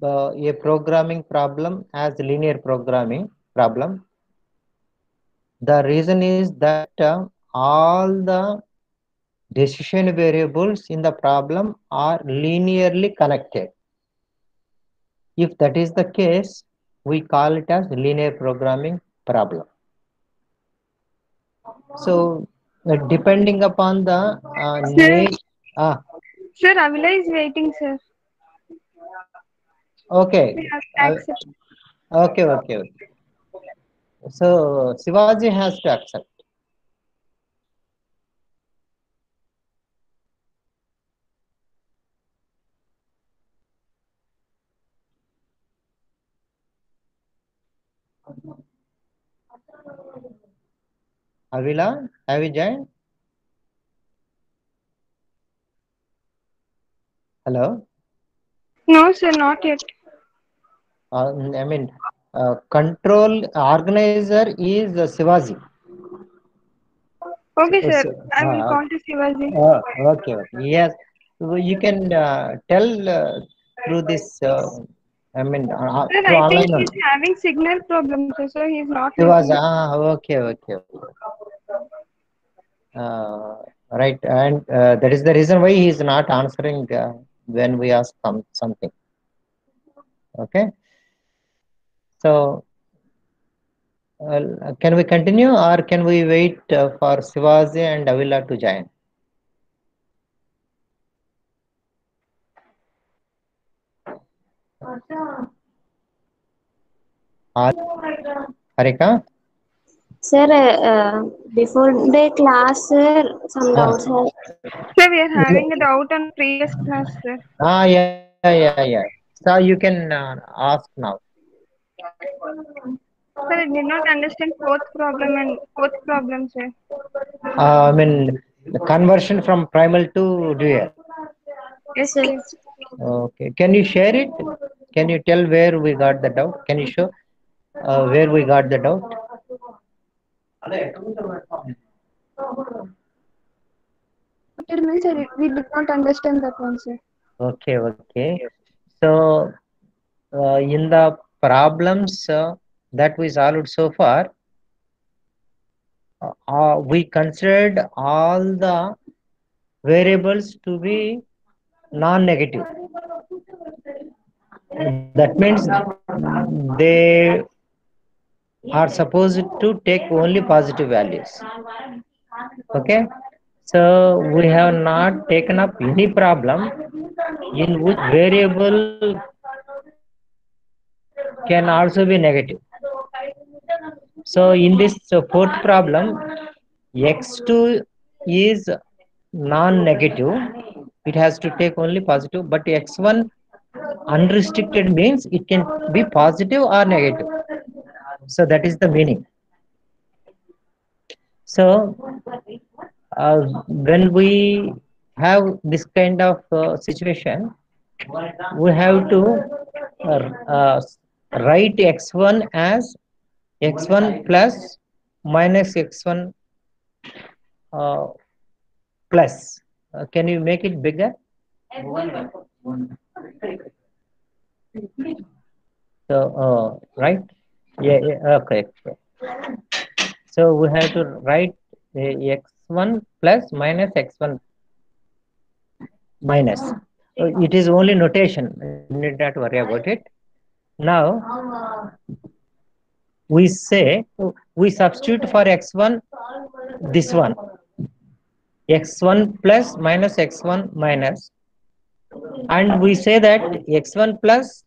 a programming problem as linear programming problem. The reason is that all the decision variables in the problem are linearly connected. If that is the case, we call it as linear programming problem. So, depending upon the Sir, nature. sir, Avila is waiting, sir. Okay. We have to accept. Okay, okay, okay. So, Shivaji has to accept. Avila, have you joined? Hello? No, sir, not yet. I mean, control organizer is Shivaji. Okay, So, sir. I will call to Shivaji. okay, okay. Yes, so you can tell through this. I mean, Sir, through I think online he's only. having signal problems, sir, so he's not Shivaji. listening. Okay, okay, okay. Right, and that is the reason why he is not answering when we ask something. Okay, so can we continue or can we wait for Shivaji and Avila to join? Harika? Sir, before the class, sir, some Ah, doubts have. Sir, we are having a doubt on previous class, sir. yeah, yeah, yeah. So you can ask now. Sir, I did not understand fourth problem, sir. I mean, the conversion from primal to dual. Yes, Sir, please. Okay, can you share it? Can you tell where we got the doubt? Can you show where we got the doubt? It means sir, we did not understand that one, sir. Okay, okay. So, in the problems that we solved so far, we considered all the variables to be non-negative. That means they are supposed to take only positive values. Okay, so we have not taken up any problem in which variable can also be negative. So in this fourth problem, x2 is non-negative. It has to take only positive, but x1 unrestricted means it can be positive or negative. So that is the meaning. So when we have this kind of situation, we have to write x1 as x1 plus minus x1 uh, plus. Can you make it bigger? So, right? Yeah, yeah, okay. So we have to write x1 plus minus x1 minus. It is only notation. You need not worry about it. Now we say we substitute for x1 this one x1 plus minus x1 minus, and we say that x1 plus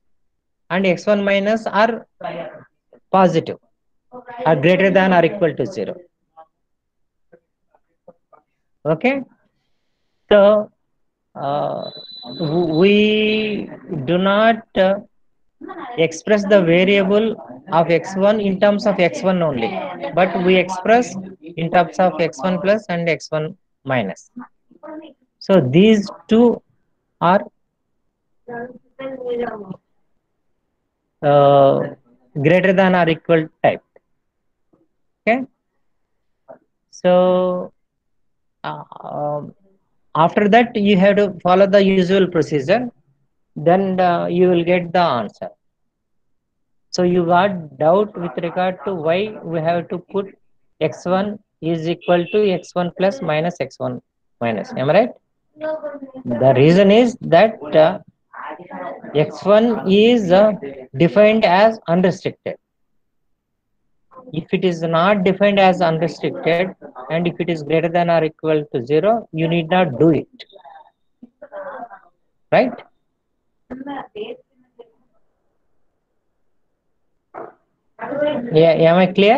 and x1 minus are positive, are greater than or equal to 0. Okay, so we do not express the variable of x1 in terms of x1 only, but we express in terms of x1 plus and x1 minus. So these two are greater than or equal type. Okay, so after that you have to follow the usual procedure. then you will get the answer. So you got doubt with regard to why we have to put x1 is equal to x1 plus minus x1 minus. Am I right? The reason is that x1 is defined as unrestricted. If it is not defined as unrestricted and if it is greater than or equal to 0, you need not do it. Right? Yeah, am I clear?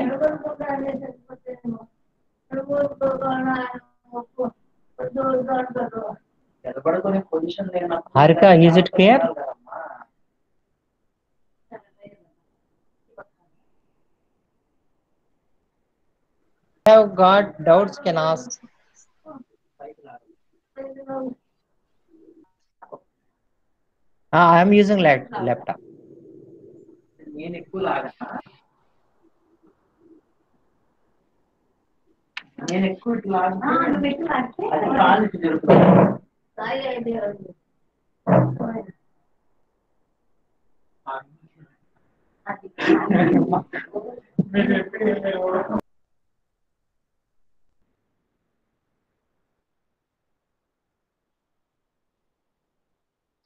Harika, is it clear? Have got doubts, can ask. I am using laptop.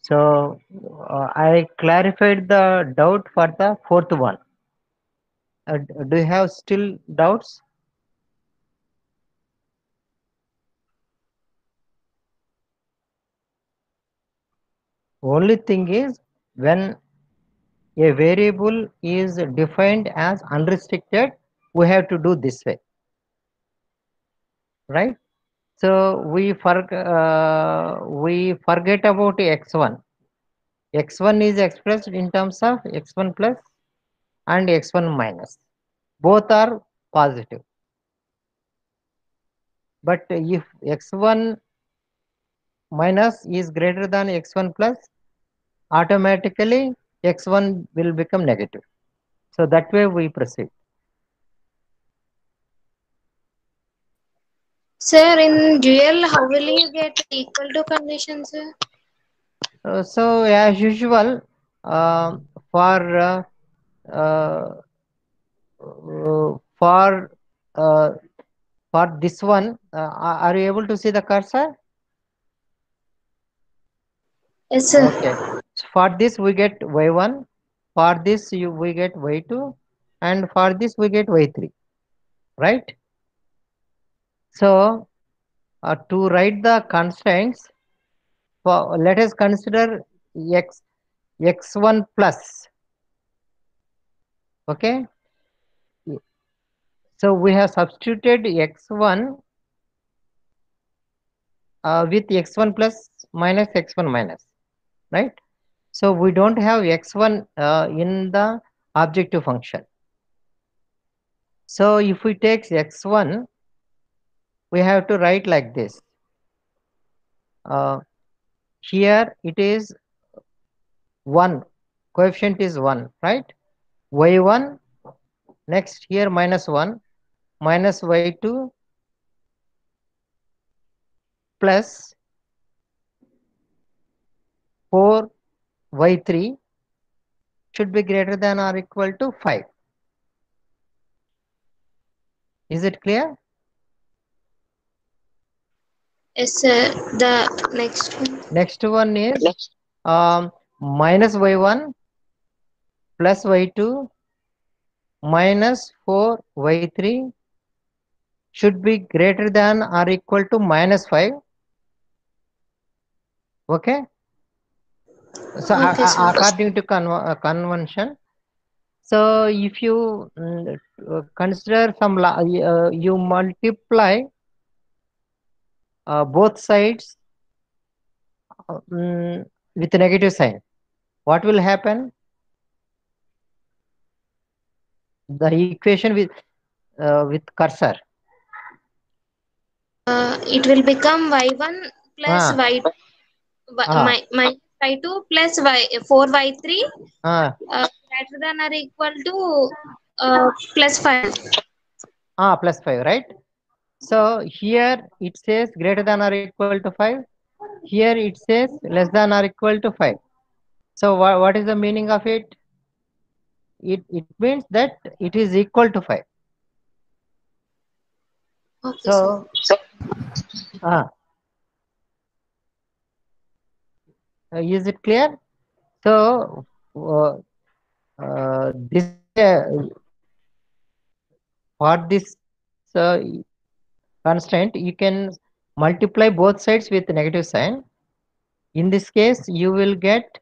So I clarified the doubt for the fourth one. Do you have still doubts? Only thing is, when a variable is defined as unrestricted, we have to do this way, right? So we forget about x1. x1 is expressed in terms of x1 plus and x1 minus. Both are positive. But if x1 minus is greater than x1 plus, automatically x1 will become negative. So that way we proceed. Sir, in dual, how will you get equal to condition, sir? So as usual, for for uh, for this one, are you able to see the cursor? Yes, sir. Okay. For this we get y1. For this we get y2, and for this we get y3. Right? So to write the constraints, let us consider x1 plus. Okay. So we have substituted x1 with x1 plus minus x1 minus, right? So we don't have x1 in the objective function. So if we take x1, we have to write like this. Here it is 1, coefficient is 1, right? y1, next here minus 1, minus y2 plus 4 y3 should be greater than or equal to 5. Is it clear? Yes, sir. The next one. Next one is minus y1 plus y2 minus 4 y3 should be greater than or equal to minus 5. Okay. So Okay, sir. according to convention, so if you consider some you multiply both sides with a negative sign, what will happen? The equation with cursor, It will become y1 plus minus y2 plus 4y3 greater than or equal to plus 5. Plus 5, right? So here it says greater than or equal to 5. Here it says less than or equal to 5. So what is the meaning of it? It means that it is equal to 5. Okay, So, is it clear? So, this for this constraint, you can multiply both sides with negative sign. In this case, you will get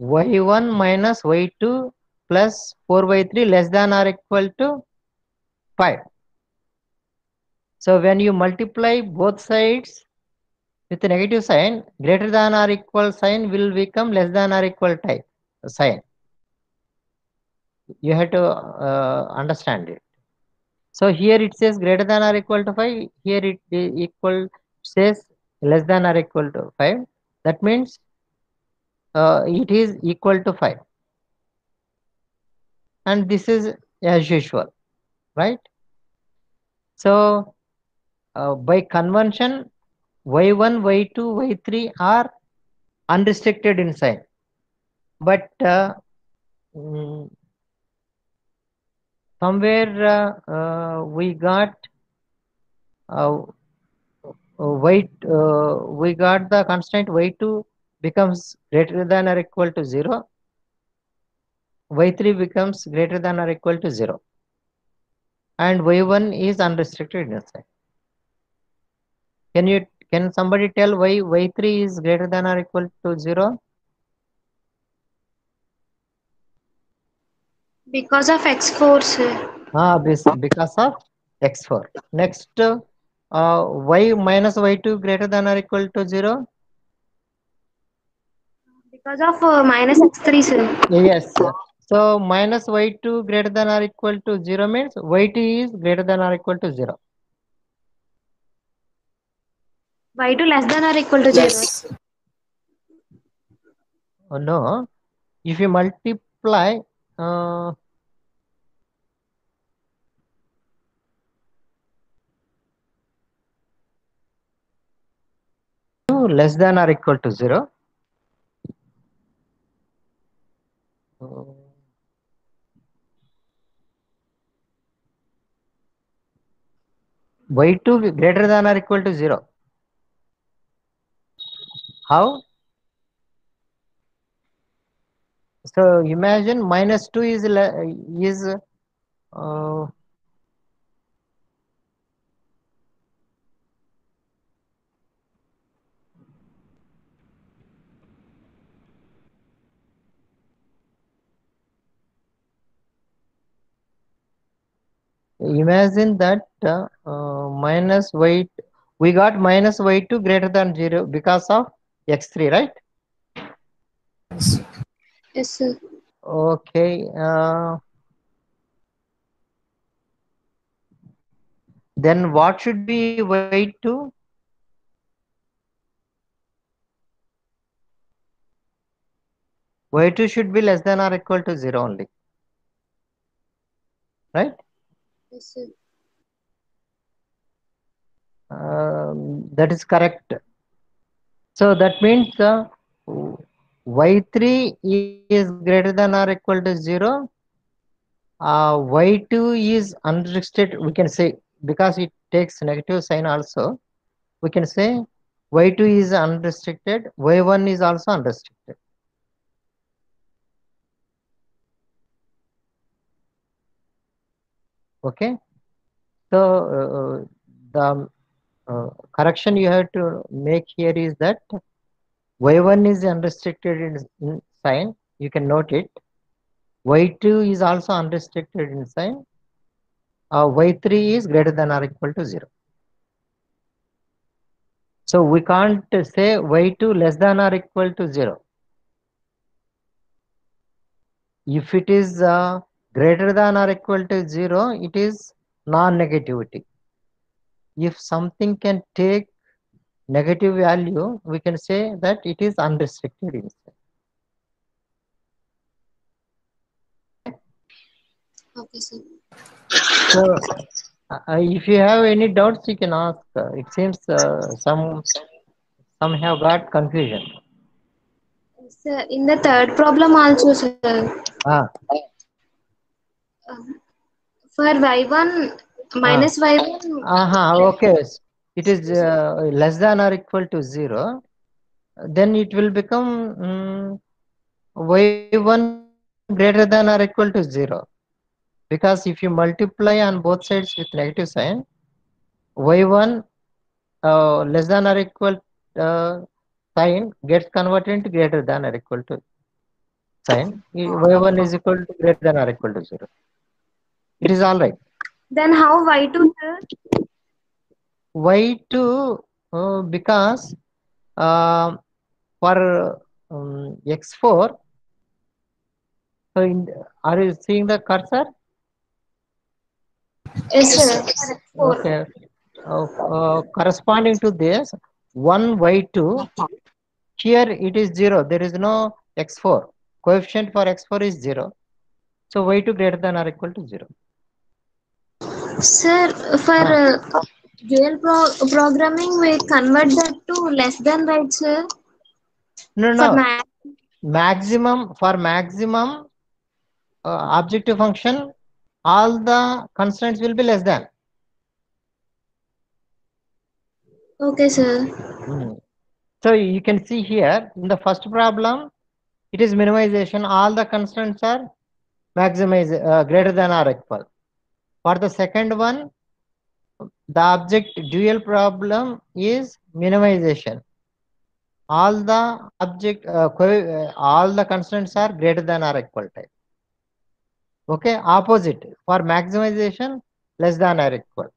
y1 minus y2 plus 4y3 less than or equal to 5. So when you multiply both sides with a negative sign, greater than or equal sign will become less than or equal type sign. You have to understand it. So here it says greater than or equal to 5. Here it equal says less than or equal to 5. That means it is equal to 5. And this is as usual, right? So by convention, y1, y2, y3 are unrestricted in sign. But somewhere we got we got the constraint y2 becomes greater than or equal to 0, y3 becomes greater than or equal to 0, and y1 is unrestricted inside. Can somebody tell why y3 is greater than or equal to 0? because of x4, sir. Because of x4. Next, y minus y2 greater than or equal to 0? Because of minus x3, sir. Yes. So minus y2 greater than or equal to 0 means y2 is greater than or equal to 0. y2 less than or equal to 0. Oh, no. If you multiply less than or equal to 0, y2 greater than or equal to 0. How? So imagine minus 2 is imagine that minus y, we got minus y2 greater than 0 because of x3, right? Yes, sir. Okay. Then what should be y2? y2 should be less than or equal to 0 only, right? Yes, sir. That is correct. So that means y3 is greater than or equal to 0. Y2 is unrestricted, we can say, because it takes negative sign also. We can say y2 is unrestricted, y1 is also unrestricted. Okay. So the correction you have to make here is that y1 is unrestricted in sign. You can note it. y2 is also unrestricted in sign. Y3 is greater than or equal to 0. So we can't say y2 less than or equal to 0. If it is greater than or equal to 0, it is non-negativity. If something can take negative value, we can say that it is unrestricted inside. Okay, sir. So if you have any doubts, you can ask. It seems some have got confusion. Yes, Sir, in the third problem also, sir, for y1 minus y1. Okay, it is less than or equal to 0, then it will become y1 greater than or equal to 0, because if you multiply on both sides with negative sign, y1 less than or equal sign gets converted into greater than or equal to sign. Y1 is equal to greater than or equal to 0. It is all right. Then how y2, sir? Y2 because for x4, so are you seeing the cursor? Yes, sir. For x4. Okay. Corresponding to this 1 y2, here it is 0. There is no x4. Coefficient for x4 is 0. So y2 greater than or equal to 0. Sir, for dual programming, we convert that to less than, right, sir? No, For no. Maximum, for maximum objective function, all the constants will be less than. Okay, sir. So you can see here in the first problem, it is minimization. All the constants are greater than or equal. For the second one, the object dual problem is minimization. All the all the constants are greater than or equal type. Okay, opposite for maximization, less than or equal.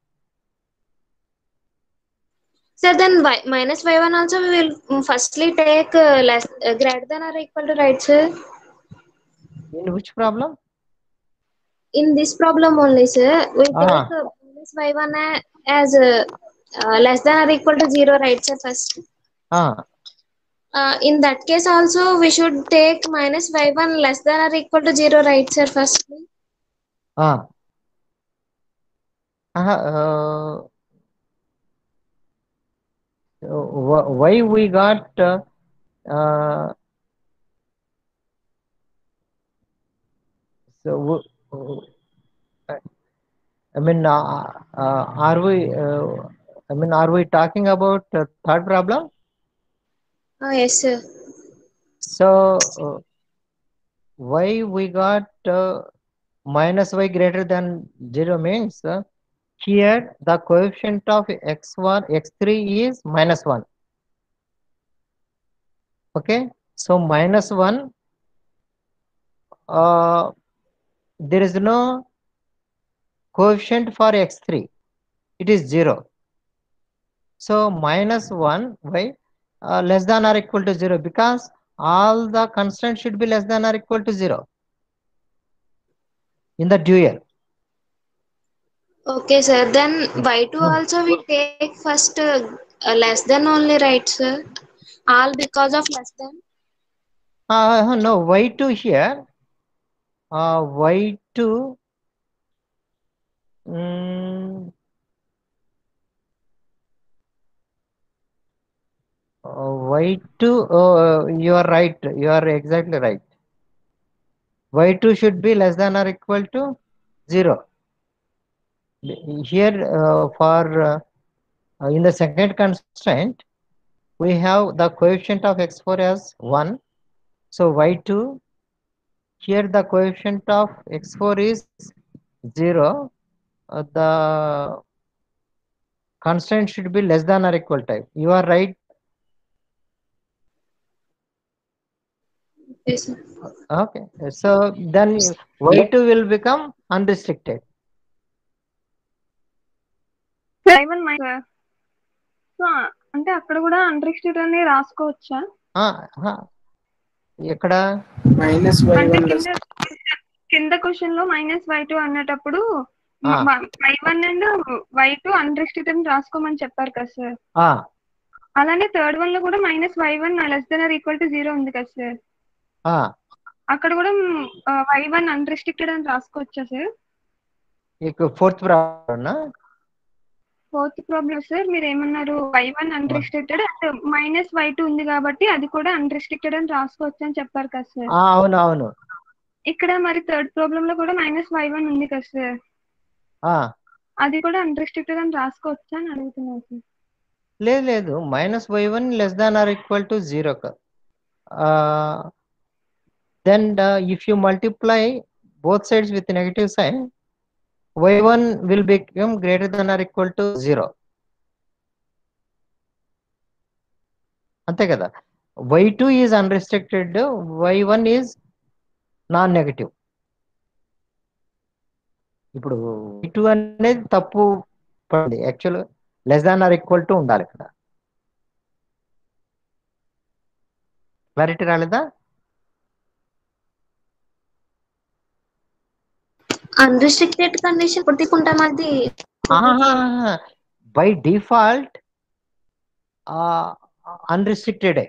Sir, then minus y1 also we will firstly take less greater than or equal to, right, sir? In which problem? In this problem only, sir, we take minus y1 as less than or equal to 0, right, sir, first. In that case also we should take minus y1 less than or equal to 0, right, sir, firstly. Why we got so I mean, are we talking about third problem? Yes, sir. So why we got minus y greater than 0 means here the coefficient of x1, x3 is minus 1. Okay, so minus 1, there is no coefficient for x3, it is 0. So minus 1 by less than or equal to 0, because all the constants should be less than or equal to 0 in the dual. Okay, sir. Then y2 also we take first less than only, right, sir? All because of less than. No, y2 here, y2 y2, you are right, you are exactly right. Y2 should be less than or equal to 0. Here for in the second constraint, we have the coefficient of x4 as 1. So y2, here the coefficient of x4 is 0. The constant should be less than or equal type. You are right. Yes, sir. Okay. So then y2 will become unrestricted. So అంటే అక్కడ కూడా unrestricted అని రాసుకోవచ్చా? ఎక్కడ అంటే కింద question లో -y2 అన్నటప్పుడు y1 and y2 unrestricted అని రాసుకోమని చెప్పారు కదా సార్. అలానే థర్డ్ వన్ లో కూడా -y1 less than or equal to 0 ఉంది కదా సార్. అక్కడ కూడా y1 అన్రిస్ట్రిక్టెడ్ అని రాసుకోవచ్చా sir? Fourth problem fourth problem sir మీరు ఏమన్నారు y1 అన్రిస్ట్రిక్టెడ్ అండ్ -y2 ఉంది కాబట్టి అది కూడా అన్రిస్ట్రిక్టెడ్ అని రాసుకోవచ్చు అని చెప్పారు కదా సార్. అవును అవును. ఇక్కడ మరి థర్డ్ ప్రాబ్లం లో కూడా -y1 ఉంది కదా సార్, అది కూడా అన్రిస్ట్రిక్టెడ్ అని రాసుకోవచ్చా అని అడుగుతున్నాను సార్. లేదు లేదు, -y1 <= 0. Then if you multiply both sides with negative sign, y1 will become greater than or equal to 0. అంతే కదా. y2 is unrestricted, y1 is non-negative. ఇప్పుడు y2 అనేది తప్పు పడింది, యాక్చువల్ <= ఉండాలి ఇక్కడ. క్లారిటీ రాలేదా? అన్రిస్ట్రిక్టెడ్ కండిషన్ కొట్టుకుంటాం అది బై డిఫాల్ట్ అన్రిస్ట్రిక్టెడ్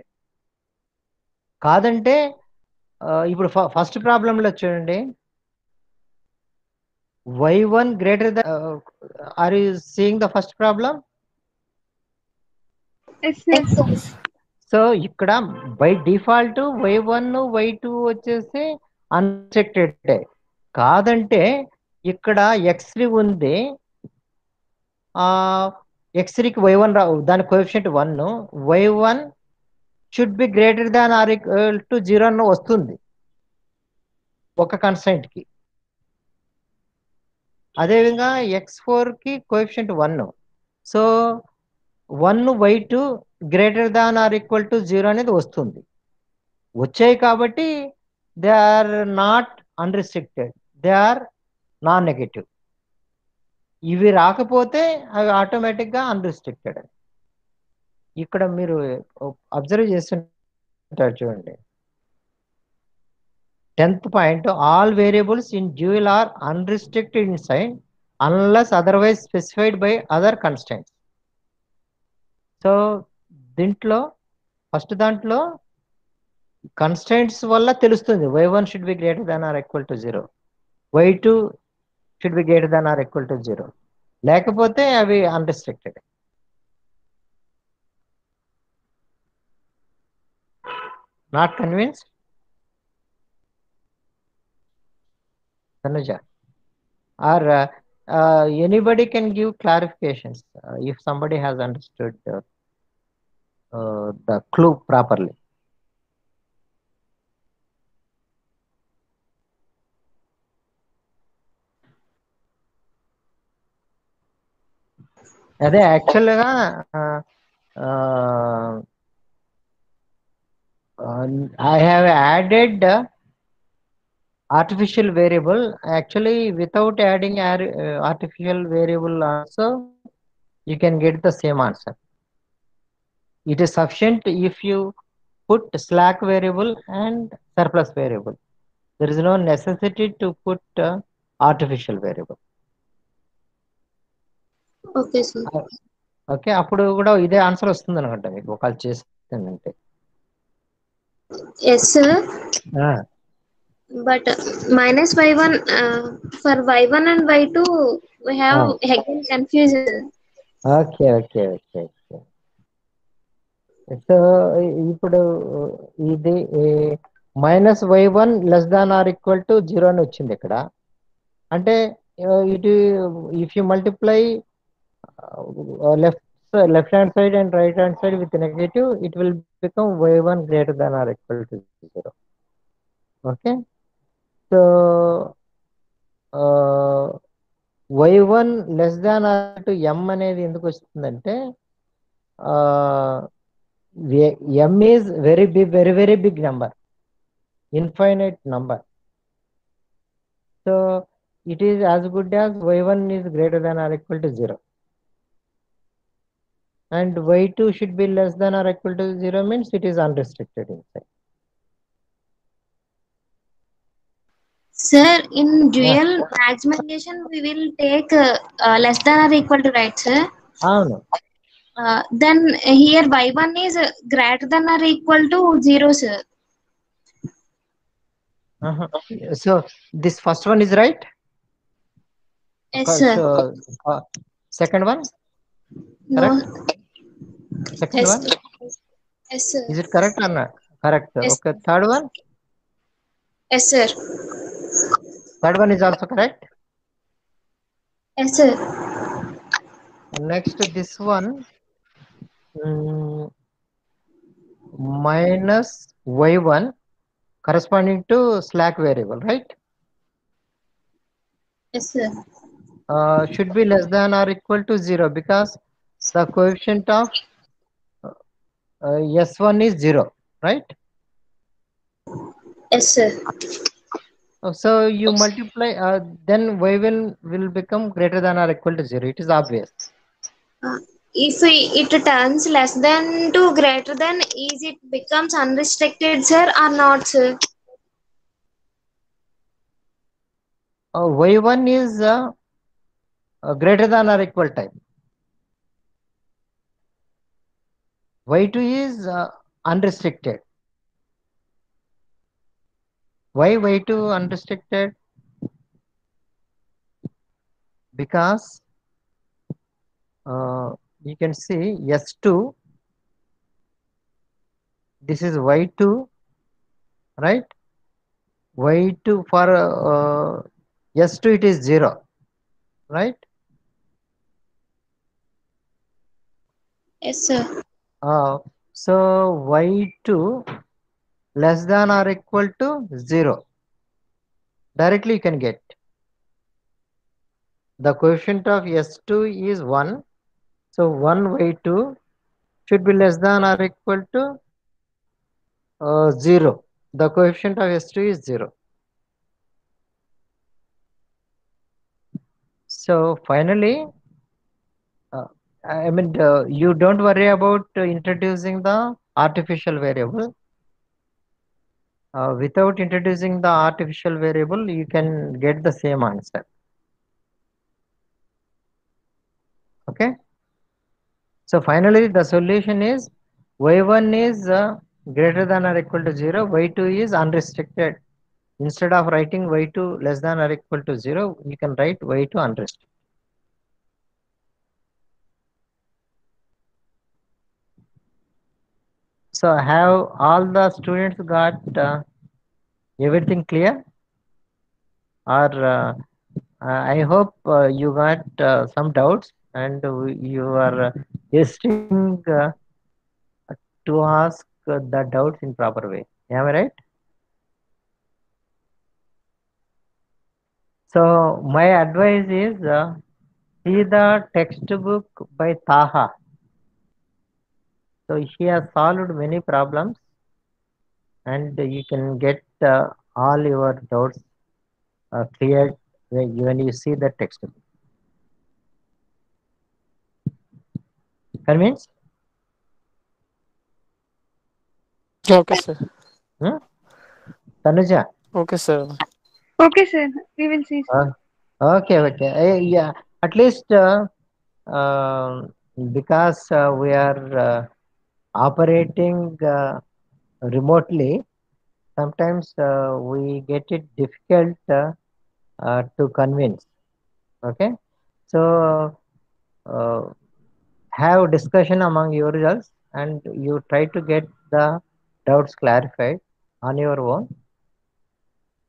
కాదంటే ఇప్పుడు ఫస్ట్ ప్రాబ్లంలో చూడండి, y1 greater than are you seeing the first problem? So ఇక్కడ బై డిఫాల్ట్ y1 y2 వచ్చేసి అన్రిస్ట్రిక్టెడ్. కాదంటే ఇక్కడ x3 ఉంది, x3కి y1 దాని coefficient 1, y1 should be greater than or equal to 0 అని వస్తుంది ఒక కన్స్ట్రైంట్ కి. అదేవిధంగా x4కి coefficient 1, so 1 y2 greater than or equal to 0 అనేది వస్తుంది. వచ్చాయి కాబట్టి they are not unrestricted, they are non negative. ఇవి రాకపోతే అవి ఆటోమేటిక్గా అన్రిస్ట్రిక్టెడ్. ఇక్కడ మీరు అబ్జర్వ్ చేస్తుంటారు చూడండి, 10th point, all variables in dual are unrestricted in sign unless otherwise specified by other constants. So దీంట్లో ఫస్ట్ దాంట్లో కన్స్టెంట్స్ వల్ల తెలుస్తుంది y1 should be greater than or equal to 0, y2 should be greater than or equal to 0, లేకపోతే అవి unrestricted. Not convinced Tanuja? Or anybody can give clarifications if somebody has understood the clue properly. అదే యాక్చువల్గా I have added artificial variable. Actually, without adding artificial variable also, you can get the same answer. It is sufficient if you put slack variable and surplus variable. There is no necessity to put artificial variable. Okay sir. Okay, అప్పుడు కూడా ఇదే answer వస్తుంది అనుకుంటా మీకు ఒకవేళ చేస్తుందంటే. Yes but -y1 for y1 and y2 we have again confusion. Okay. So ఇప్పుడు ఇది -y1 <= 0 అని వచ్చింది ఇక్కడ. అంటే it if you multiply left hand side and right hand side with negative, it will become y1 greater than or equal to 0. Okay, so y1 <= m అనేది ఎందుకు వస్తుందంటే m is very big number, infinite number. So it is as good as y1 is greater than or equal to 0. And y2 should be less than or equal to 0 means it is unrestricted inside. Sir, in dual maximization we will take less than or equal to, right sir? Avunu. Then here y1 is greater than or equal to 0 sir. So this first one is right? Yes sir. So, second one? Correct? No. Second Yes. one? Yes, sir. Is it correct or not? Correct. Yes. Okay. Third one? Yes, sir. Third one is also correct. Yes, sir. Next, this one, minus y1 corresponding to slack variable, right? Yes, sir. Should be less than or equal to 0 because the coefficient of S1 is 0, right? Yes, sir. So you multiply, then y1 will become greater than or equal to 0. It is obvious. If it turns less than to greater than, is it becomes unrestricted, sir, or not, sir? Y1 is greater than or equal type. Y2 is unrestricted. Why y2 unrestricted? Because you can see S2, this is y2, right? Y2 for S2 it is 0, right? Yes, sir. So y2 less than or equal to 0. Directly you can get. The coefficient of S2 is 1. So 1 y2 should be less than or equal to 0. The coefficient of S2 is 0. So finally, you don't worry about introducing the artificial variable. Without introducing the artificial variable, you can get the same answer. Okay. So finally, the solution is y1 is greater than or equal to 0, y2 is unrestricted. Instead of writing y2 less than or equal to 0, you can write y2 unrestricted. So have all the students got everything clear? Or I hope you got some doubts and you are testing to ask the doubts in proper way. Am I right? So my advice is see the textbook by Taha. So he has solved many problems and you can get all your doubts cleared when you see the textbook. Convinced? Okay, sir. Tanuja? Okay, sir. Okay, sir. We will see, sir. Okay. Yeah, at least because we are operating remotely, sometimes we get it difficult to convince. Okay, so have discussion among yourselves and you try to get the doubts clarified on your own.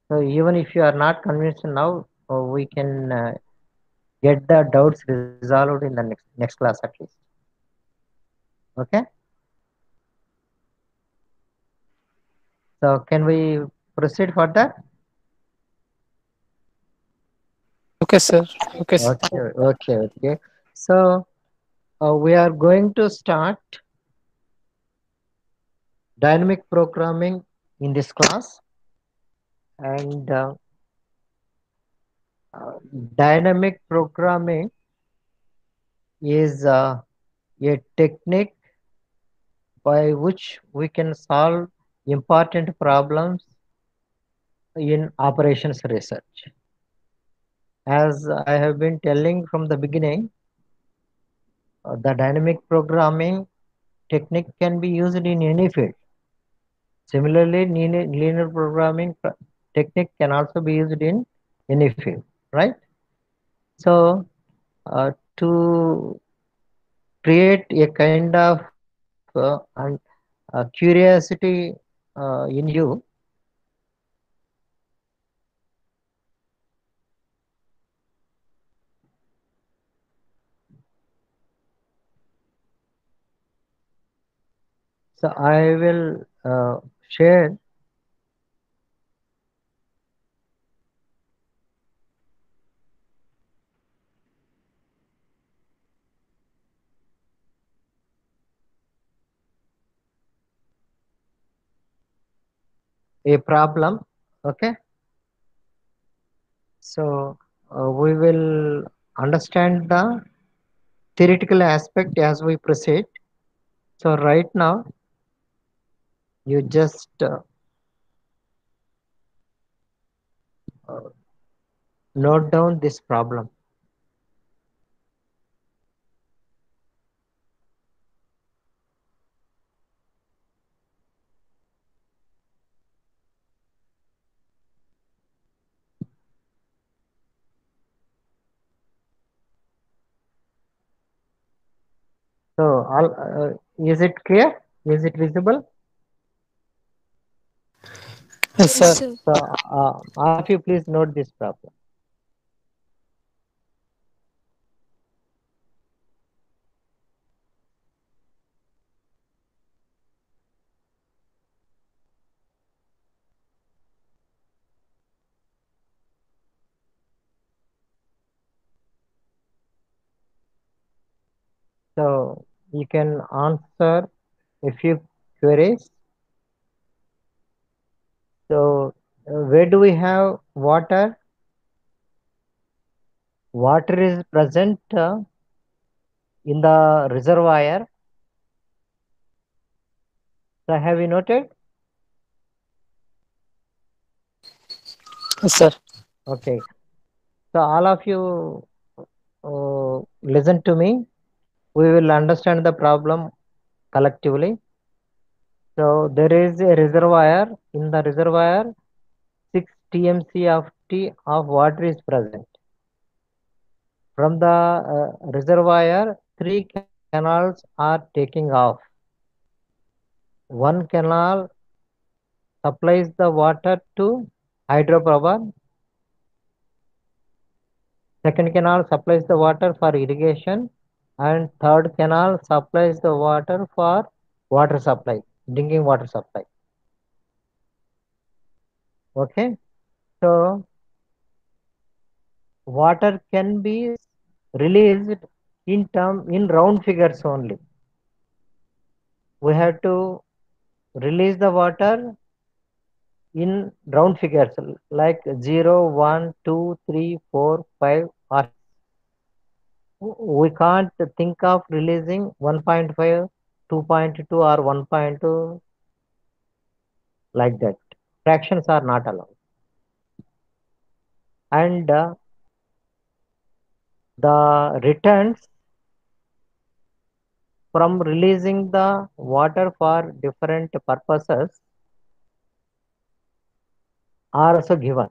So even if you are not convinced now, we can get the doubts resolved in the next class at least. Okay. So can we proceed further? Okay, sir. Okay, sir. Okay. So we are going to start dynamic programming in this class, and dynamic programming is a technique by which we can solve important problems in operations research. As I have been telling from the beginning, the dynamic programming technique can be used in any field. Similarly, linear programming technique can also be used in any field, right? So to create a kind of curiosity in you. So I will share a problem. Okay. So we will understand the theoretical aspect as we proceed. So right now, you just note down this problem. So is it clear? Is it visible? Yes, sir. So all of you please note this problem. So you can answer a few queries. So where do we have water? Water is present in the reservoir. So have you noted? Yes, sir. Okay. So all of you listen to me. We will understand the problem collectively. So there is a reservoir. In the reservoir, 6 TMC of water is present. From the reservoir, 3 canals are taking off. One canal supplies the water to hydropower. Second canal supplies the water for irrigation, and third canal supplies the water for water supply, drinking water supply. Okay, so water can be released in round figures only. We have to release the water in round figures like 0, 1, 2, 3, 4, 5 or we can't think of releasing 1.5, 2.2 or 1.2 like that. Fractions are not allowed. And the returns from releasing the water for different purposes are also given.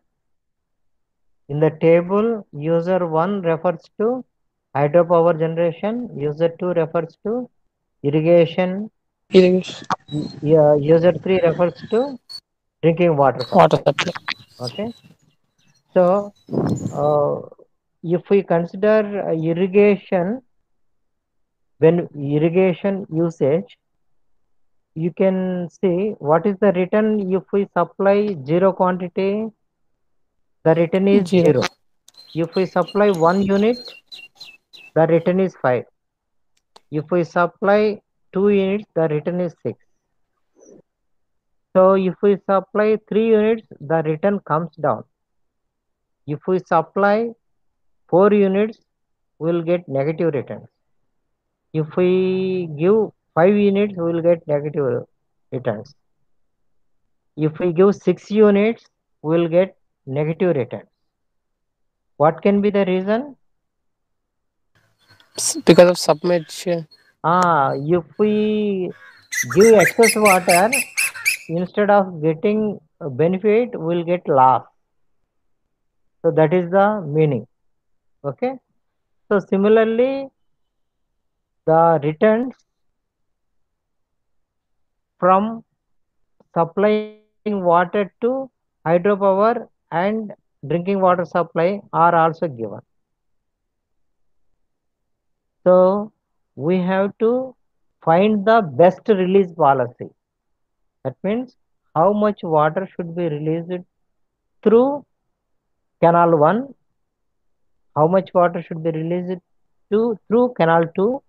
In the table, user 1 refers to hydropower generation, user 2 refers to irrigation, user 3 refers to drinking water supply. Okay. So, if we consider irrigation, when irrigation usage, you can see what is the return if we supply 0 quantity, the return is 0. If we supply 1 unit, the return is 5. If we supply 2 units, the return is 6. So if we supply 3 units, the return comes down. If we supply 4 units, we will get negative returns. If we give 5 units, we will get negative returns. If we give 6 units, we will get negative returns. What can be the reason? Because of submersion. If we give excess water, instead of getting a benefit, we will get loss. So that is the meaning. Okay. So similarly, the returns from supplying water to hydropower and drinking water supply are also given. So we have to find the best release policy. That means how much water should be released through canal 1, how much water should be released through canal 2,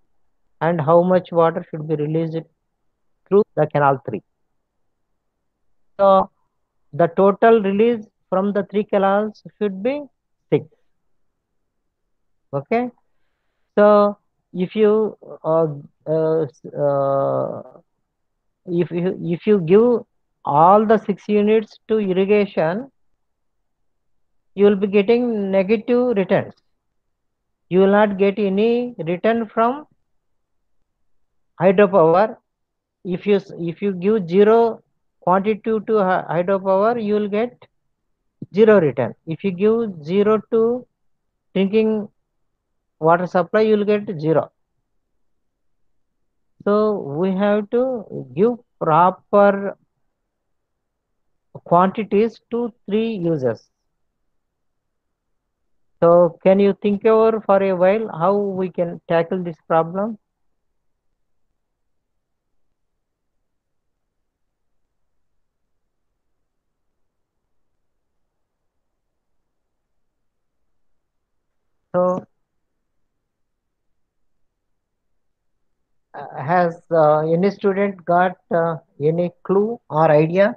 and how much water should be released through the canal 3. So the total release from the 3 canals should be 6. Okay. So if you if you give all the 6 units to irrigation, you will be getting negative returns. You will not get any return from hydropower. If you give 0 quantity to hydropower, you will get 0 return. If you give 0 to drinking water supply, you will get 0. So we have to give proper quantities to 3 users. So can you think over for a while how we can tackle this problem? So has any student got any clue or idea?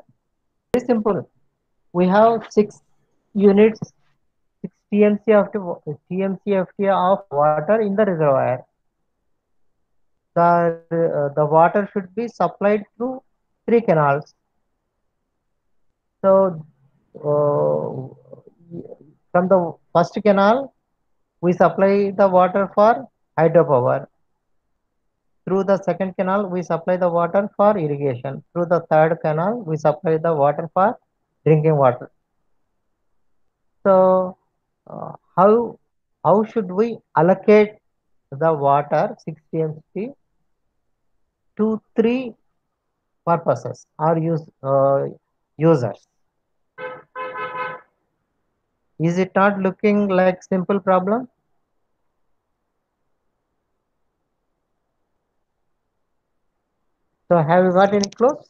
Very simple. We have 6 units, 6 TMCFT of water in the reservoir. The water should be supplied through 3 canals. So from the first canal, we supply the water for hydropower. Through the second canal, we supply the water for irrigation. Through the third canal, we supply the water for drinking water. So how should we allocate the water 6 TMC to 3 purposes or users? Is it not looking like simple problem? So have you got any clues?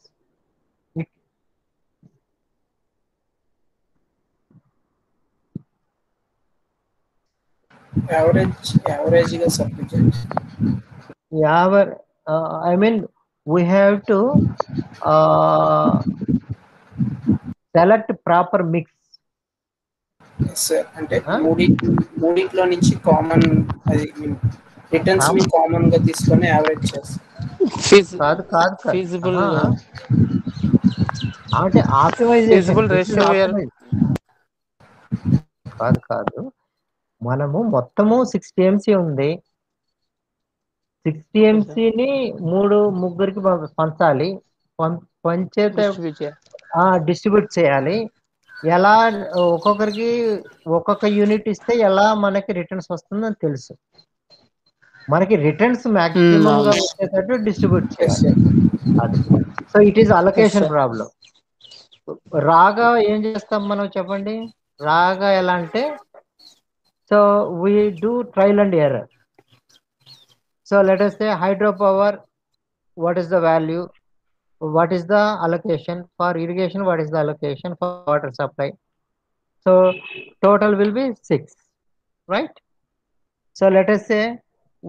Average subject. Yeah, I mean we have to select proper mix. Sir, అంటే మూడిట్లో నుంచి common అది returns ని common గా తీసుకొని average చేస్తాం. కాదు feasible అంటే ఆప్టిమైజేషన్ రేషియో కాదు మనము మొత్తము 6 TMC ఉంది. 6 TMCని ముగ్గురికి పంచాలి. పంచేత డిస్ట్రిబ్యూట్ చేయాలి. ఎలా ఒక్కొక్కరికి ఒక్కొక్క యూనిట్ ఇస్తే ఎలా మనకి రిటర్న్స్ వస్తుందని తెలుసు. మనకి రిటర్న్స్ మాక్సిమం గా వచ్చేటట్టు డిస్ట్రిబ్యూట్ చేయాలి. So it is allocation problem. రాగా ఏం చేస్తాం మనం చెప్పండి. రాగా ఎలా అంటే so we do trial and error. So let us say hydropower, what is the value, what is the allocation for irrigation, what is the allocation for water supply. So total will be 6, right? So let us say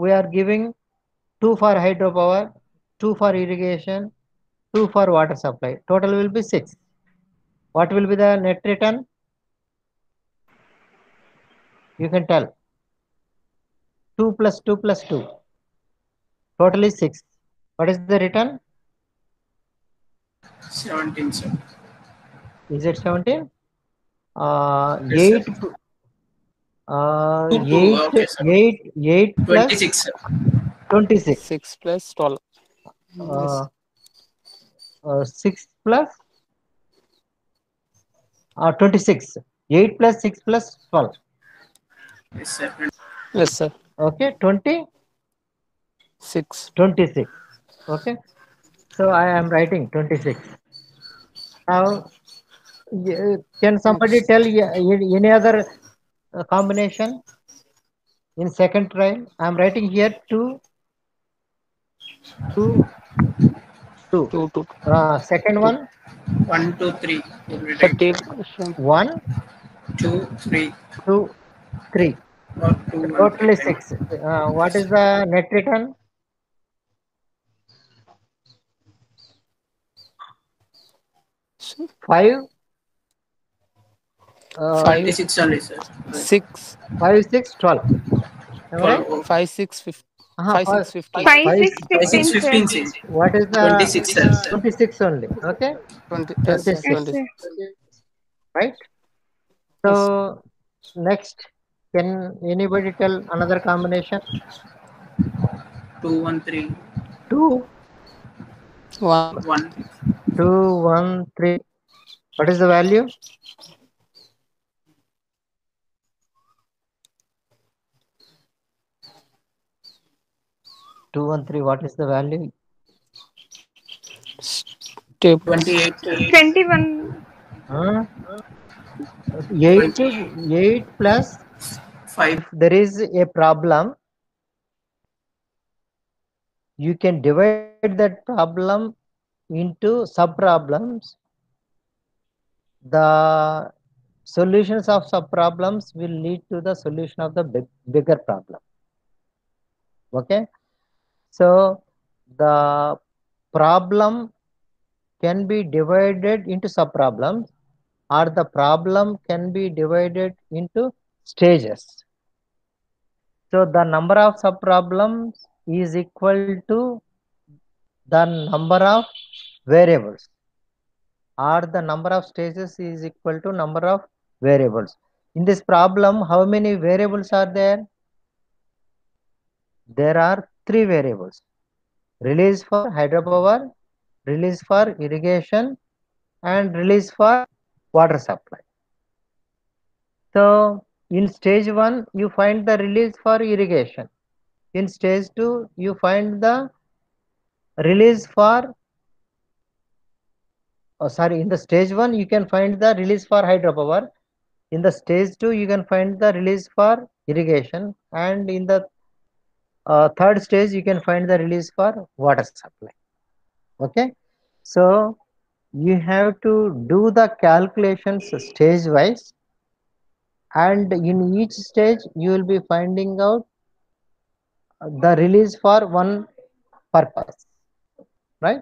we are giving 2 for hydropower, 2 for irrigation, 2 for water supply. Total will be 6. What will be the net return? You can tell. 2 plus 2 plus 2. Total is 6. What is the return? 17, sir. Is it 17? Yes, 8 plus 26. 26. 6 plus 12. 6 plus 26. 8 plus 6 plus 12. Yes, sir. Yes, sir. Okay, 20. 6. 26. Okay. So I am writing 26. Now, can somebody tell any other combination in second trial? I am writing here 2, 2, 2. 2, 2. Second one, 1, 2, 3. Will be right. 30. 1, 2, 3. 2, 3. Or 2, 1, 3. Totally 6. What is the net return? 5. 26 only, sir. 6. 5, 6, 12. Am I right? 5, 6, 15. 5, 6, 15. 5, 6, 5, 6, 15, 15, sir. sir. What is the 26, sir. 26 only? Okay. 20. Yes, 26. Yes, 20. sir. Right. So next, can anybody tell another combination? 2, 1, 3. 2, 1. 1. 2, 1, 3. What is the value? Two, 1, 3. What is the value? Table. 28. 21. 8 plus 5. if there is a problem, you can divide that problem into sub problems. The solutions of sub problems will lead to the solution of the bigger problem. Okay. So the problem can be divided into sub problems, or the problem can be divided into stages. So the number of sub problems is equal to the number of variables, or the number of stages is equal to number of variables. In this problem, how many variables are there? There are 3 variables: release for hydropower, release for irrigation, and release for water supply. So in stage 1, you find the release for irrigation. In stage 2, you find the release for in the stage 1, you can find the release for hydropower. In the stage 2, you can find the release for irrigation, and in the third stage, you can find the release for water supply. Okay. So you have to do the calculations stage wise, and in each stage you will be finding out the release for one purpose, right?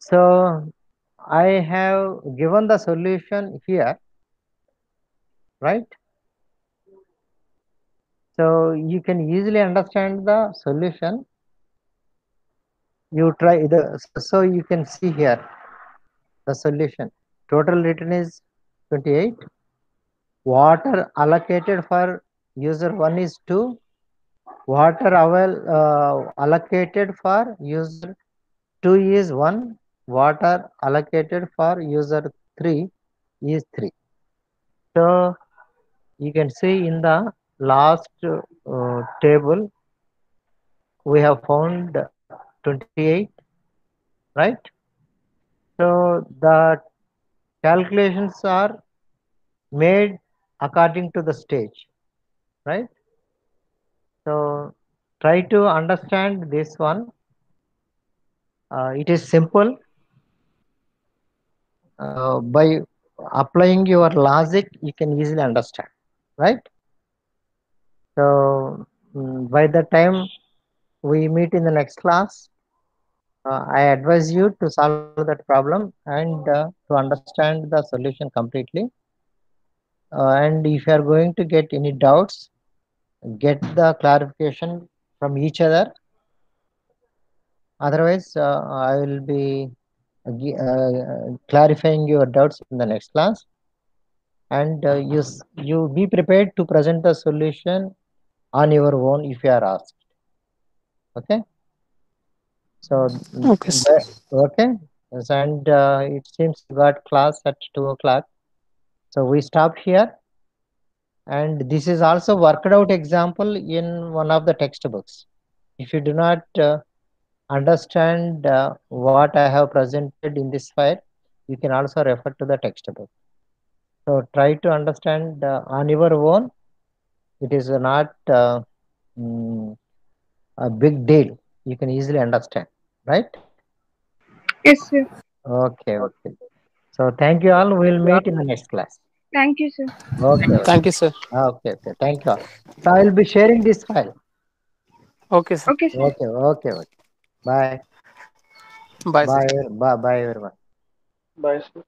So I have given the solution here, right? So you can easily understand the solution. You try so you can see here the solution. Total return is 28. Water allocated for user 1 is 2. Water allocated for user 2 is 1. Water allocated for user 3 is 3. So you can see in the last table we have found 28, right? So the calculations are made according to the stage, right? So try to understand this one. It is simple. By applying your logic, you can easily understand, right? So by the time we meet in the next class, I advise you to solve that problem and to understand the solution completely. And if you are going to get any doubts, get the clarification from each other. Otherwise, I will be clarifying your doubts in the next class. And you be prepared to present the solution on your own if you are asked. Okay. So Okay, sir. okay. And it seems you got class at 2 o'clock. So we stop here. And this is also worked out example in one of the textbooks. If you do not understand what I have presented in this file, you can also refer to the textbook. So try to understand on your own. It is not a big deal. You can easily understand, right? Yes, sir. Okay. So thank you all. We'll meet in the next class. Thank you, sir. Okay. Thank you, sir. Okay. Thank you all. So I will be sharing this file. Okay, sir. Okay, sir. Okay. Bye. Bye, sir. Bye everyone. Bye, sir.